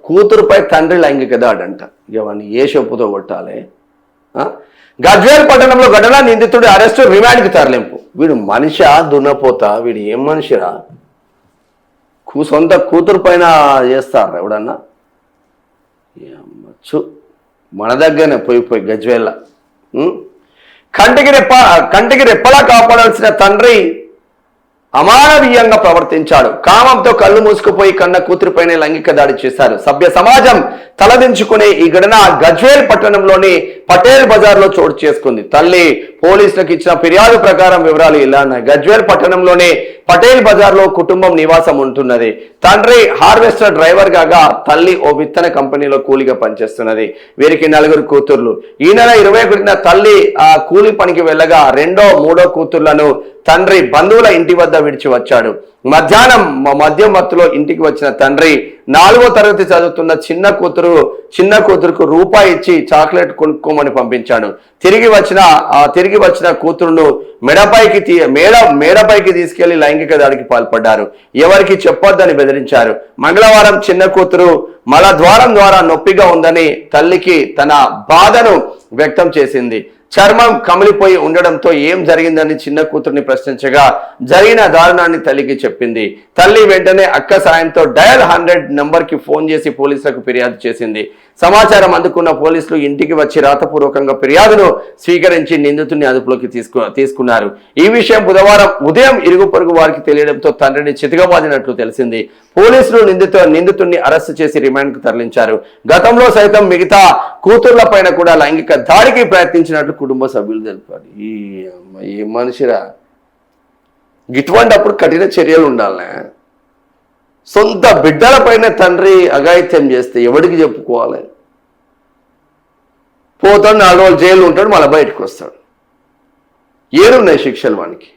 కూతురుపై తండ్రి లైంగిక దాడంట. ఇవన్నీ ఏ చెప్పుతో కొట్టాలి. గజ్వేల్ పట్టణంలో ఘటన, నిందితుడి అరెస్టు, రిమాండ్కి తరలింపు. వీడు మనిషా దున్నపోతా? వీడు ఏం మనిషిరా? సొంత కూతురు పైన చేస్తారు ఎవడన్నా? మన దగ్గరనే పోయి గజ్వేల్ల కంటికి రెప్పలా కాపాడాల్సిన తండ్రి అమానవీయంగా ప్రవర్తించాడు. కామంతో కళ్ళు మూసుకుపోయి కన్న కూతురిపైనే లైంగిక దాడి చేశారు. సభ్య సమాజం తలదించుకునే ఈ ఘటన గజ్వేల్ పట్టణంలోని పటేల్ బజార్లో చోటు చేసుకుంది. తల్లి పోలీసులకు ఇచ్చిన ఫిర్యాదు ప్రకారం వివరాలు ఇలా ఉన్నాయి. గజ్వేల్ పట్టణంలోని పటేల్ బజార్లో కుటుంబం నివాసం ఉంటున్నది. తండ్రి హార్వెస్టర్ డ్రైవర్ కాగా తల్లి ఓ విత్తన కంపెనీలో కూలిగా పనిచేస్తున్నది. వీరికి 4 కూతుర్లు. ఈ నెల 21న తల్లి కూలి పనికి వెళ్ళగా 2వ 3వ కూతుర్లను తండ్రి బంధువుల ఇంటి వద్ద విడిచి వచ్చాడు. మధ్యాహ్నం మద్యం మత్తులో ఇంటికి వచ్చిన తండ్రి 4వ తరగతి చదువుతున్న చిన్న కూతురుకు రూపాయి ఇచ్చి చాక్లెట్ కొనుక్కోమని పంపించాడు. తిరిగి వచ్చిన కూతురును మేడపైకి తీసుకెళ్లి లైంగిక దాడికి పాల్పడ్డారు. ఎవరికి చెప్పొద్దని బెదిరించారు. మంగళవారం చిన్న కూతురు మలద్వారం ద్వారా నొప్పిగా ఉందని తల్లికి తన బాధను వ్యక్తం చేసింది. చర్మం కమిలిపోయి ఉండడంతో ఏం జరిగిందని చిన్న కూతుర్ని ప్రశ్నించగా జరిగిన దారుణాన్ని తల్లికి చెప్పింది. తల్లి వెంటనే అక్క సాయంతో డయల్ 100 నంబర్కి ఫోన్ చేసి పోలీసులకు ఫిర్యాదు చేసింది. సమాచారం అందుకున్న పోలీసులు ఇంటికి వచ్చి రాతపూర్వకంగా ఫిర్యాదును స్వీకరించి నిందితుడిని అదుపులోకి తీసుకున్నారు. ఈ విషయం బుధవారం ఉదయం ఇరుగు పొరుగు వారికి తెలియడంతో తండ్రిని చితకబాదినట్లు తెలిసింది. పోలీసులు నిందితుడిని అరెస్టు చేసి రిమాండ్కు తరలించారు. గతంలో సైతం మిగతా కూతుర్ల పైన కూడా లైంగిక దాడికి ప్రయత్నించినట్లు కుటుంబ సభ్యులు తెలిపారు. ఈ మనిషిరా, ఇటువంటి అప్పుడు కఠిన చర్యలు ఉండాలనే. సొంత బిడ్డల పైన తండ్రి అఘాయిత్యం చేస్తే ఎవడికి చెప్పుకోవాలి? పోతాడు, 4 రోజులు జైలు ఉంటాడు, మళ్ళీ బయటకు వస్తాడు. ఏడున్నాయి శిక్షలు వానికి?